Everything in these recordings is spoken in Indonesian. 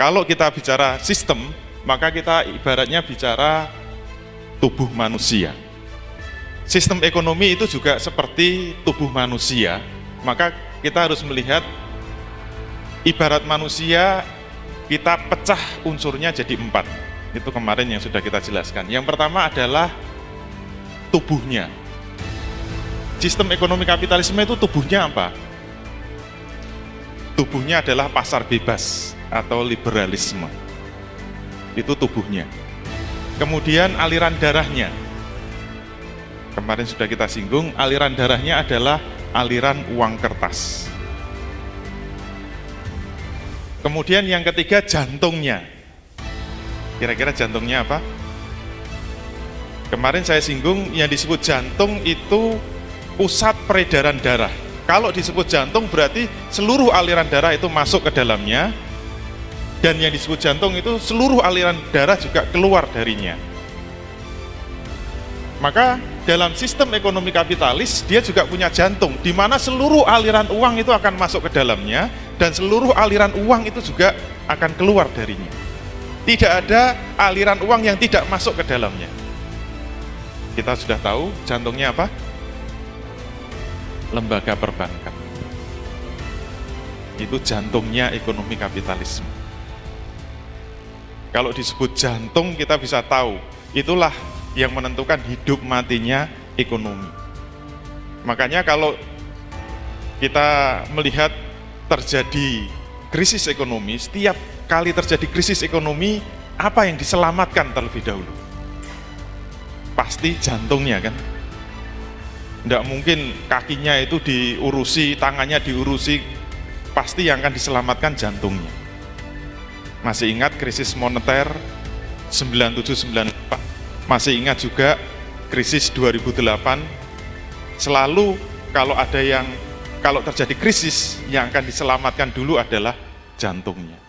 Kalau kita bicara sistem, maka kita ibaratnya bicara tubuh manusia. Sistem ekonomi itu juga seperti tubuh manusia, maka kita harus melihat ibarat manusia, kita pecah unsurnya jadi 4. Itu kemarin yang sudah kita jelaskan. Yang pertama adalah tubuhnya. Sistem ekonomi kapitalisme itu tubuhnya apa? Tubuhnya adalah pasar bebas atau liberalisme. Itu tubuhnya. Kemudian aliran darahnya. Kemarin sudah kita singgung, aliran darahnya adalah aliran uang kertas. Kemudian yang ketiga, jantungnya. Kira-kira jantungnya apa? Kemarin saya singgung, yang disebut jantung itu pusat peredaran darah. Kalau disebut jantung berarti seluruh aliran darah itu masuk ke dalamnya, dan yang disebut jantung itu seluruh aliran darah juga keluar darinya. Maka dalam sistem ekonomi kapitalis dia juga punya jantung, di mana seluruh aliran uang itu akan masuk ke dalamnya, dan seluruh aliran uang itu juga akan keluar darinya. Tidak ada aliran uang yang tidak masuk ke dalamnya. Kita sudah tahu jantungnya apa? Lembaga perbankan. Itu jantungnya ekonomi kapitalisme. Kalau disebut jantung, kita bisa tahu itulah yang menentukan hidup matinya ekonomi. Makanya kalau kita melihat terjadi krisis ekonomi, setiap kali terjadi krisis ekonomi, apa yang diselamatkan terlebih dahulu? Pasti jantungnya kan? Tidak mungkin kakinya itu diurusi, tangannya diurusi, pasti yang akan diselamatkan jantungnya. Masih ingat krisis moneter 97-98, masih ingat juga krisis 2008, selalu kalau terjadi krisis, yang akan diselamatkan dulu adalah jantungnya.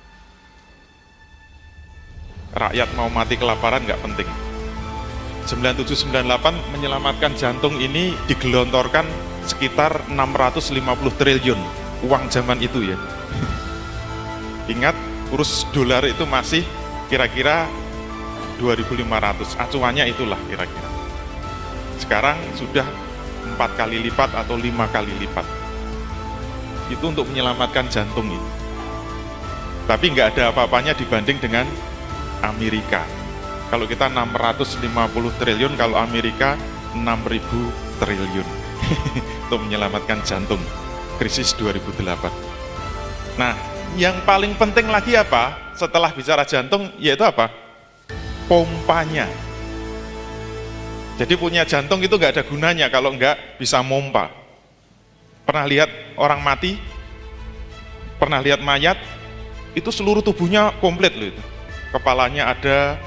Rakyat mau mati kelaparan nggak penting. 97-98 menyelamatkan jantung ini digelontorkan sekitar 650 triliun uang zaman itu ya. Ingat, kurs dolar itu masih kira-kira 2.500, acuannya itulah kira-kira. Sekarang sudah 4 kali lipat atau 5 kali lipat. Itu untuk menyelamatkan jantung ini. Tapi nggak ada apa-apanya dibanding dengan Amerika. Kalau kita 650 triliun, kalau Amerika 6.000 triliun untuk menyelamatkan jantung, krisis 2008. Nah, yang paling penting lagi apa? Setelah bicara jantung, yaitu apa? Pompanya. Jadi punya jantung itu nggak ada gunanya kalau nggak bisa mompa. Pernah lihat orang mati? Pernah lihat mayat? Itu seluruh tubuhnya komplit loh itu. Kepalanya ada,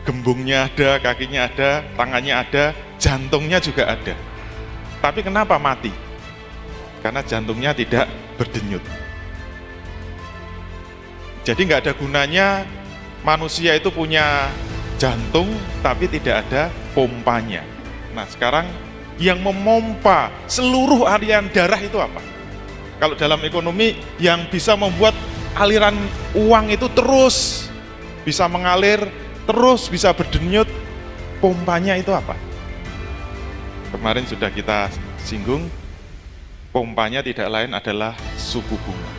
gembungnya ada, kakinya ada, tangannya ada, jantungnya juga ada. Tapi kenapa mati? Karena jantungnya tidak berdenyut. Jadi nggak ada gunanya manusia itu punya jantung tapi tidak ada pompanya. Nah sekarang yang memompa seluruh aliran darah itu apa? Kalau dalam ekonomi yang bisa membuat aliran uang itu terus bisa mengalir, terus bisa berdenyut, pompanya itu apa? Kemarin sudah kita singgung, pompanya tidak lain adalah suku bunga.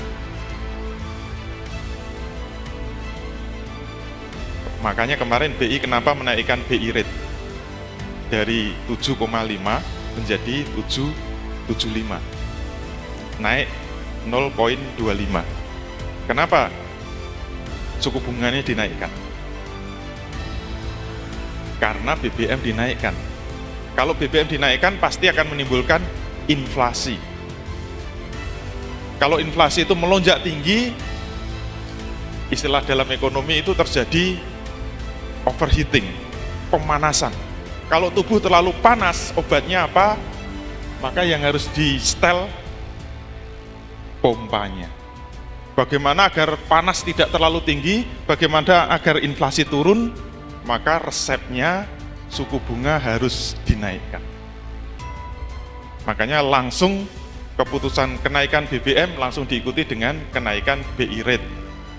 Makanya kemarin BI kenapa menaikkan BI rate dari 7,5 menjadi 7,75, naik 0,25. Kenapa suku bunganya dinaikkan? Karena BBM dinaikkan. Kalau BBM dinaikkan pasti akan menimbulkan inflasi. Kalau inflasi itu melonjak tinggi, istilah dalam ekonomi itu terjadi overheating, pemanasan. Kalau tubuh terlalu panas, obatnya apa? Maka yang harus di-setel pompanya. Bagaimana agar panas tidak terlalu tinggi, bagaimana agar inflasi turun, maka resepnya suku bunga harus dinaikkan. Makanya langsung keputusan kenaikan BBM langsung diikuti dengan kenaikan BI rate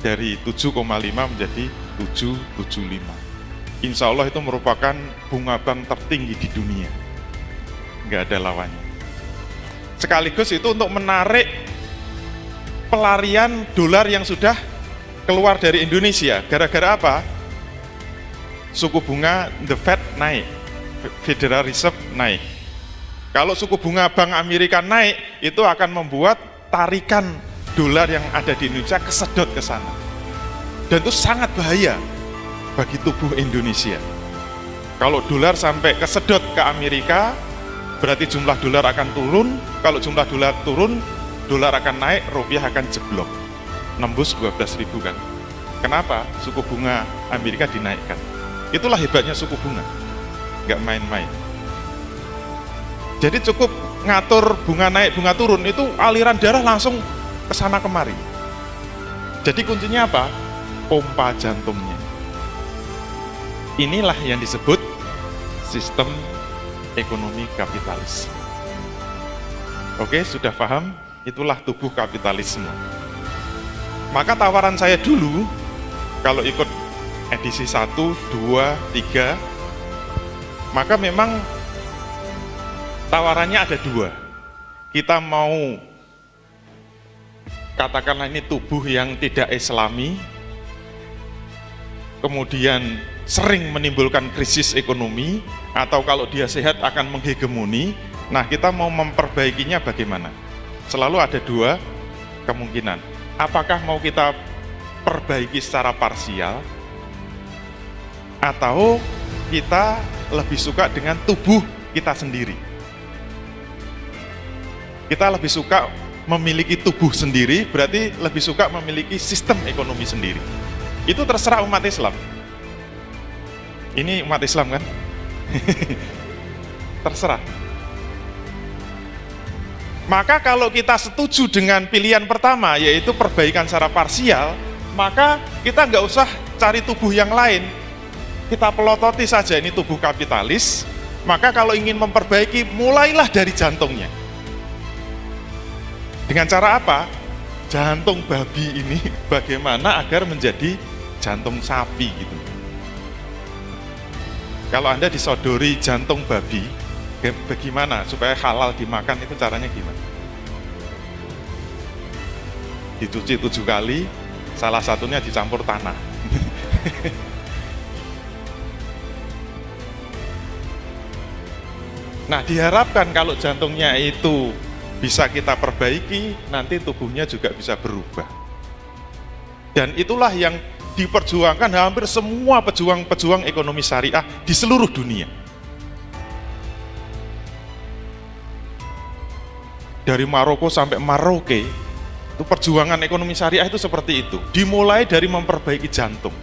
dari 7,5 menjadi 775. Insya Allah itu merupakan bunga bank tertinggi di dunia, nggak ada lawannya. Sekaligus itu untuk menarik pelarian dolar yang sudah keluar dari Indonesia. Gara-gara apa? Suku bunga the Fed naik, Federal Reserve naik. Kalau suku bunga Bank Amerika naik, itu akan membuat tarikan dolar yang ada di Indonesia kesedot ke sana. Dan itu sangat bahaya bagi tubuh Indonesia. Kalau dolar sampai kesedot ke Amerika, berarti jumlah dolar akan turun. Kalau jumlah dolar turun, dolar akan naik, rupiah akan jeblok, nembus 12.000 kan. Kenapa? Suku bunga Amerika dinaikkan. Itulah hebatnya suku bunga, nggak main-main. Jadi cukup ngatur bunga naik, bunga turun, itu aliran darah langsung ke sana kemari. Jadi kuncinya apa? Pompa jantungnya. Inilah yang disebut sistem ekonomi kapitalis. Oke, sudah paham? Itulah tubuh kapitalisme. Maka tawaran saya dulu, kalau ikut edisi 1, 2, 3, maka memang tawarannya ada 2. Kita mau katakanlah ini tubuh yang tidak islami, kemudian sering menimbulkan krisis ekonomi, atau kalau dia sehat akan menghegemoni. Nah, kita mau memperbaikinya bagaimana? Selalu ada 2 kemungkinan. Apakah mau kita perbaiki secara parsial, atau kita lebih suka dengan tubuh kita sendiri. Kita lebih suka memiliki tubuh sendiri, berarti lebih suka memiliki sistem ekonomi sendiri. Itu terserah umat Islam. Ini umat Islam kan? Terserah. Maka kalau kita setuju dengan pilihan pertama, yaitu perbaikan secara parsial, maka kita nggak usah cari tubuh yang lain. Kita pelototi saja ini tubuh kapitalis. Maka kalau ingin memperbaiki, mulailah dari jantungnya. Dengan cara apa? Jantung babi ini bagaimana agar menjadi jantung sapi gitu. Kalau Anda disodori jantung babi, bagaimana supaya halal dimakan, itu caranya gimana? Dicuci 7 kali, salah satunya dicampur tanah. Nah, diharapkan kalau jantungnya itu bisa kita perbaiki, nanti tubuhnya juga bisa berubah. Dan itulah yang diperjuangkan hampir semua pejuang-pejuang ekonomi syariah di seluruh dunia. Dari Maroko sampai Maroke, itu perjuangan ekonomi syariah itu seperti itu. Dimulai dari memperbaiki jantung.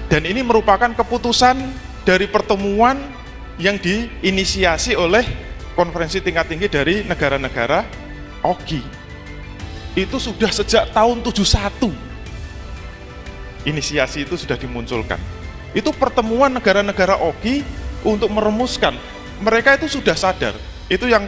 Dan ini merupakan keputusan dari pertemuan yang diinisiasi oleh konferensi tingkat tinggi dari negara-negara OKI. Itu sudah sejak tahun 71. Inisiasi itu sudah dimunculkan. Itu pertemuan negara-negara OKI untuk merumuskan. Mereka itu sudah sadar. Itu yang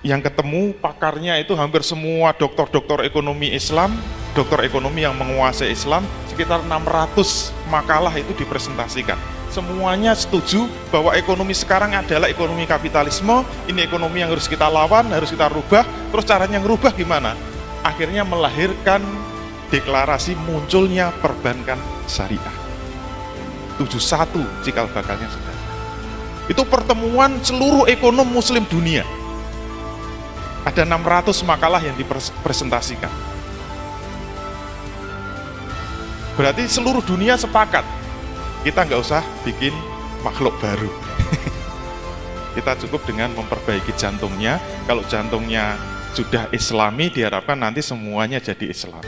ketemu pakarnya itu hampir semua doktor-doktor ekonomi Islam, dokter ekonomi yang menguasai Islam, sekitar 600 makalah itu dipresentasikan. Semuanya setuju bahwa ekonomi sekarang adalah ekonomi kapitalisme, ini ekonomi yang harus kita lawan, harus kita rubah. Terus caranya ngerubah gimana? Akhirnya melahirkan deklarasi munculnya perbankan syariah. 71 cikal bakalnya sudah. Itu pertemuan seluruh ekonom muslim dunia. Ada 600 makalah yang dipresentasikan. Berarti seluruh dunia sepakat. Kita nggak usah bikin makhluk baru. Kita cukup dengan memperbaiki jantungnya. Kalau jantungnya sudah islami, diharapkan nanti semuanya jadi Islam.